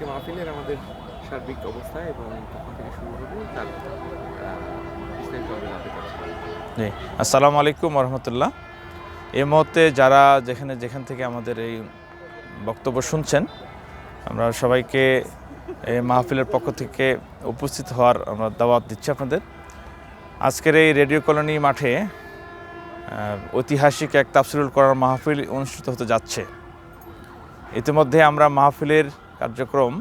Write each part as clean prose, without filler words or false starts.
আজকে মাহফিলের আমাদের সার্বিক অবস্থা এবং কখন থেকে শুরু হবে তার বিস্তারিতভাবে জানতে চাচ্ছি। জি, আসসালামু আলাইকুম রহমতুল্লাহ। এই মুহূর্তে যারা যেখান থেকে আমাদের এই বক্তব্য শুনছেন, আমরা সবাইকে এই মাহফিলের পক্ষ থেকে উপস্থিত হওয়ার আমরা দাওয়াত দিচ্ছি আপনাদের। আজকের এই রেডিও কলোনি মাঠে ঐতিহাসিক এক তাফসিরুল কোরআন মাহফিল অনুষ্ঠিত হতে যাচ্ছে। ইতিমধ্যে আমরা মাহফিলের কার্যক্রম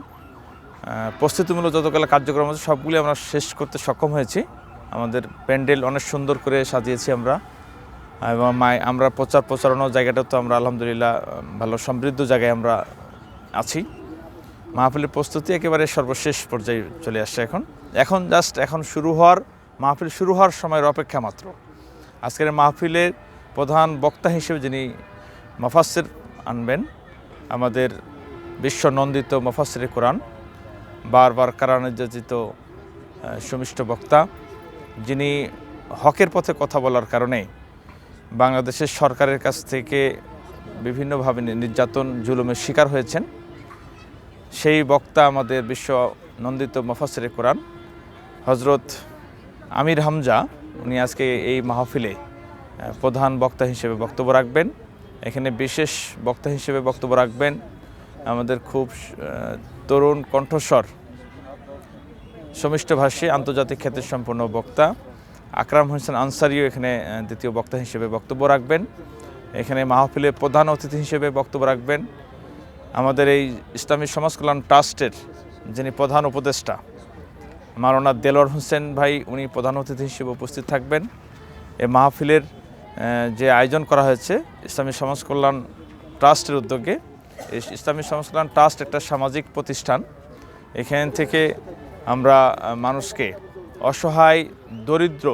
প্রস্তুতিমূলক যতগুলো কার্যক্রম আছে সবগুলি আমরা শেষ করতে সক্ষম হয়েছি। আমাদের প্যান্ডেল অনেক সুন্দর করে সাজিয়েছি আমরা, এবং আমরা প্রচারণার জায়গাটা তো আমরা আলহামদুলিল্লাহ ভালো সমৃদ্ধ জায়গায় আমরা আছি। মাহফিলের প্রস্তুতি একেবারে সর্বশেষ পর্যায়ে চলে আসছে। এখন মাহফিল শুরু হওয়ার সময়ের অপেক্ষা মাত্র। আজকের মাহফিলের প্রধান বক্তা হিসেবে যিনি মুফাসসির আনবেন, আমাদের বিশ্ব নন্দিত মুফাসসিরে কোরআন, বারবার কারা নির্যাতিত সুমিষ্ট বক্তা, যিনি হকের পথে কথা বলার কারণে বাংলাদেশের সরকারের কাছ থেকে বিভিন্নভাবে নির্যাতন জুলুমের শিকার হয়েছেন, সেই বক্তা আমাদের বিশ্ব নন্দিত মুফাসসিরে কোরআন হযরত আমির হামজা, উনি আজকে এই মাহফিলে প্রধান বক্তা হিসেবে বক্তব্য রাখবেন। এখানে বিশেষ বক্তা হিসেবে বক্তব্য রাখবেন আমাদের খুব তরুণ কণ্ঠস্বর, সমিষ্টভাষী, আন্তর্জাতিক খ্যাতিসম্পন্ন বক্তা আকরাম হোসেন আনসারিও এখানে দ্বিতীয় বক্তা হিসেবে বক্তব্য রাখবেন। এখানে মাহফিলে প্রধান অতিথি হিসেবে বক্তব্য রাখবেন আমাদের এই ইসলামী সমাজ কল্যাণ ট্রাস্টের যিনি প্রধান উপদেষ্টা মাওলানা দেলোয়ার হোসেন ভাই, উনি প্রধান অতিথি হিসেবে উপস্থিত থাকবেন। এই মাহফিলের যে আয়োজন করা হয়েছে ইসলামী সমাজ কল্যাণ ট্রাস্টের উদ্যোগে, এই ইসলামী সমাজ কল্যাণ ট্রাস্ট একটা সামাজিক প্রতিষ্ঠান। এখান থেকে আমরা মানুষকে, অসহায় দরিদ্র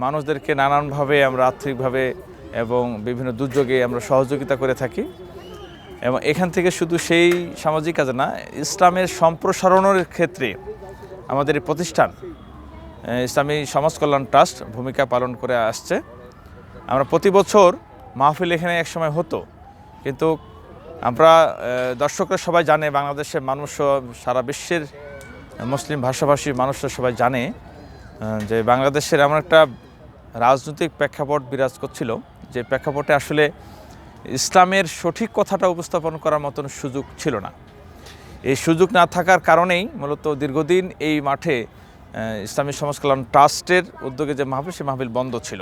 মানুষদেরকে নানানভাবে আমরা আর্থিকভাবে এবং বিভিন্ন দুর্যোগে আমরা সহযোগিতা করে থাকি। এবং এখান থেকে শুধু সেই সামাজিক কাজে না, ইসলামের সম্প্রসারণের ক্ষেত্রে আমাদের এই প্রতিষ্ঠান ইসলামী সমাজ কল্যাণ ট্রাস্ট ভূমিকা পালন করে আসছে। আমরা প্রতি বছর মাহফিল এখানে একসময় হতো, কিন্তু আমরা দর্শকরা সবাই জানে, বাংলাদেশের মানুষ, সারা বিশ্বের মুসলিম ভাষাভাষী মানুষরা সবাই জানে যে বাংলাদেশের এমন একটা রাজনৈতিক প্রেক্ষাপট বিরাজ করছিল, যে প্রেক্ষাপটে আসলে ইসলামের সঠিক কথাটা উপস্থাপন করার মতন সুযোগ ছিল না। এই সুযোগ না থাকার কারণেই মূলত দীর্ঘদিন এই মাঠে ইসলামী সমাজ কল্যাণ ট্রাস্টের উদ্যোগে যে মাহফিল, সে মাহফিল বন্ধ ছিল।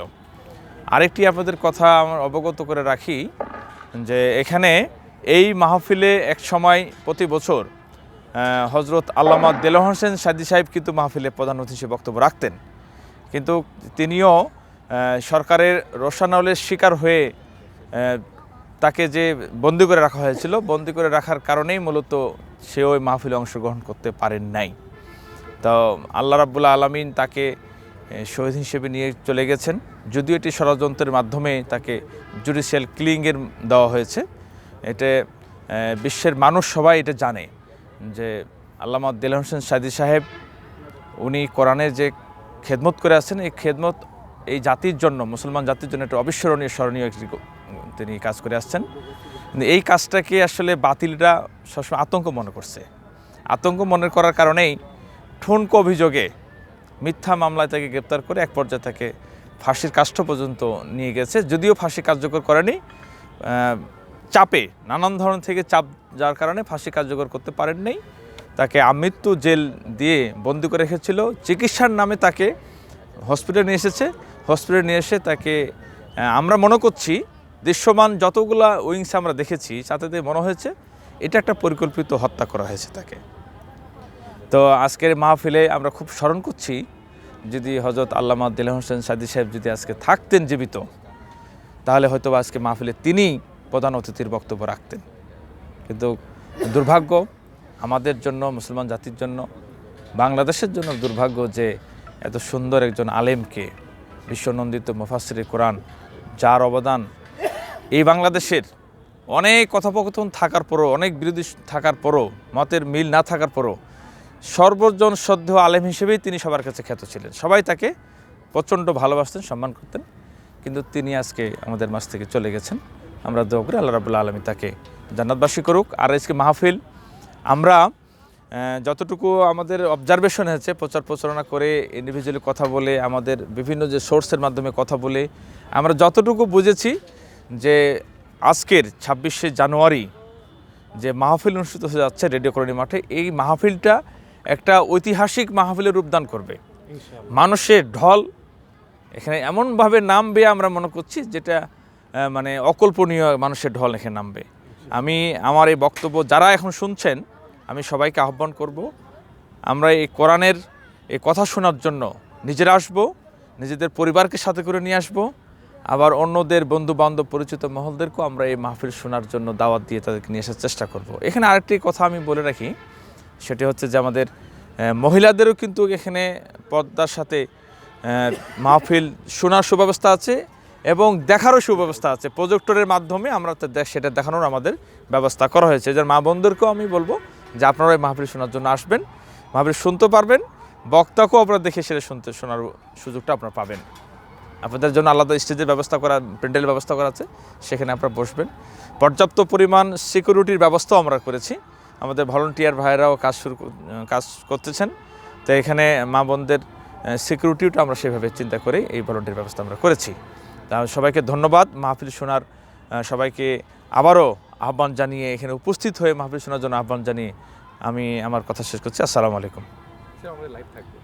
আরেকটি আপনাদের কথা আমার অবগত করে রাখি যে এখানে এই মাহফিলে এক সময় প্রতি বছর হযরত আল্লামা দেলোয়ার হোসেন সাদী সাহেব কিন্তু মাহফিলে প্রধান অতিথি হিসেবে বক্তব্য রাখতেন, কিন্তু তিনিও সরকারের রোষানলের শিকার হয়ে তাকে যে বন্দি করে রাখা হয়েছিল, বন্দি করে রাখার কারণেই মূলত সে ওই মাহফিলে অংশগ্রহণ করতে পারেন নাই। তো আল্লাহ রাব্বুল আলামিন তাকে শহীদ হিসেবে নিয়ে চলে গেছেন, যদিও এটি ষড়যন্ত্রের মাধ্যমে তাকে জুডিশিয়াল কিলিংয়ের দেওয়া হয়েছে। এটা বিশ্বের মানুষ সবাই এটা জানে যে আল্লামা দেলোয়ার হোসেন সাদী সাহেব, উনি কোরআনের যে খেদমত করে আছেন, এই খেদমত এই জাতির জন্য, মুসলমান জাতির জন্য একটা অবিস্মরণীয় স্মরণীয় একটি তিনি কাজ করে আসছেন। কিন্তু এই কাজটাকে আসলে বাতিলরা সবসময় আতঙ্ক মনে করছে। আতঙ্ক মনে করার কারণেই ঠুনকো অভিযোগে মিথ্যা মামলায় তাকে গ্রেপ্তার করে এক পর্যায়ে তাকে ফাঁসির কাষ্ঠ পর্যন্ত নিয়ে গেছে। যদিও ফাঁসি কার্যকর করেনি, চাপে, নানান ধরনের থেকে চাপ যার কারণে ফাঁসি কার্যকর করতে পারেন নাই। তাকে আমৃত্যু জেল দিয়ে বন্দি করে রেখেছিল। চিকিৎসার নামে তাকে হসপিটালে নিয়ে এসেছে। হসপিটালে নিয়ে এসে তাকে, আমরা মনে করছি দৃশ্যমান যতগুলা উইংস আমরা দেখেছি, তাতে মনে হয়েছে এটা একটা পরিকল্পিত হত্যা করা হয়েছে তাকে। তো আজকের মাহফিলে আমরা খুব স্মরণ করছি, যদি হযরত আল্লামা দেলোয়ার হোসেন সাদী সাহেব যদি আজকে থাকতেন জীবিত, তাহলে হয়তো আজকে মাহফিলে তিনি প্রধান অতিথির বক্তব্য রাখতেন। কিন্তু দুর্ভাগ্য আমাদের জন্য, মুসলমান জাতির জন্য, বাংলাদেশের জন্য দুর্ভাগ্য যে এত সুন্দর একজন আলেমকে, বিশ্বনন্দিত মুফাসসিরে কোরআন, যার অবদান এই বাংলাদেশের অনেক কথোপকথন থাকার পরও, অনেক বিরোধী থাকার পরও, মতের মিল না থাকার পরও সর্বজন শ্রদ্ধেয় আলেম হিসেবেই তিনি সবার কাছে খ্যাত ছিলেন। সবাই তাকে প্রচণ্ড ভালোবাসতেন, সম্মান করতেন। কিন্তু তিনি আজকে আমাদের মাঝ থেকে চলে গেছেন। আমরা দোয়া করি আল্লাহ রাব্বুল আলামিন তাকে জান্নাতবাসী করুক। আর আজকে মাহফিল আমরা যতটুকু আমাদের অবজারভেশন হয়েছে প্রচার প্রচারণা করে ইন্ডিভিজুয়ালি কথা বলে আমাদের বিভিন্ন যে সোর্সের মাধ্যমে কথা বলে আমরা যতটুকু বুঝেছি যে আজকের 26শে জানুয়ারি যে মাহফিল অনুষ্ঠিত হয়ে যাচ্ছে রেডিও কলোনি মাঠে, এই মাহফিলটা একটা ঐতিহাসিক মাহফিলের রূপদান করবে। মানুষের ঢল এখানে এমনভাবে নামবে আমরা মনে করছি যেটা মানে অকল্পনীয় মানুষের ঢল এখানে নামবে। আমি আমার এই বক্তব্য যারা এখন শুনছেন আমি সবাইকে আহ্বান করব, আমরা এই কোরআনের এই কথা শোনার জন্য নিজেরা আসবো, নিজেদের পরিবারকে সাথে করে নিয়ে আসবো, আবার অন্যদের বন্ধু বান্ধব পরিচিত মহলদেরকেও আমরা এই মাহফিল শোনার জন্য দাওয়াত দিয়ে তাদেরকে নিয়ে আসার চেষ্টা করব। এখানে আরেকটি কথা আমি বলে রাখি, সেটি হচ্ছে যে আমাদের মহিলাদেরও কিন্তু এখানে পর্দার সাথে মাহফিল শোনার সুব্যবস্থা আছে এবং দেখারও সুব্যবস্থা আছে। প্রজেক্টরের মাধ্যমে আমরা সেটা দেখানোর আমাদের ব্যবস্থা করা হয়েছে। যার মা বোনদেরকেও আমি বলবো যে আপনারা এই মাহফিল শোনার জন্য আসবেন, মাহফিল শুনতে পারবেন, বক্তাকেও আপনারা দেখে সেটা শোনার সুযোগটা আপনারা পাবেন। আপনাদের জন্য আলাদা স্টেজের ব্যবস্থা করা, প্যান্ডেলের ব্যবস্থা করা আছে, সেখানে আপনারা বসবেন। পর্যাপ্ত পরিমাণ সিকিউরিটির ব্যবস্থাও আমরা করেছি, আমাদের ভলান্টিয়ার ভাইয়েরাও কাজ করতেছেন। তো এখানে মা বোনদের সিকিউরিটিটা আমরা সেভাবে চিন্তা করে এই ভলান্টিয়ার ব্যবস্থা আমরা করেছি। তা সবাইকে ধন্যবাদ। মাহফিল শোনার সবাইকে আবারও আহ্বান জানিয়ে এখানে উপস্থিত হয়ে মাহফিল শোনার জন্য আহ্বান জানিয়ে আমি আমার কথা শেষ করছি। আসসালামু আলাইকুম। আমাদের লাইভ থাকবে।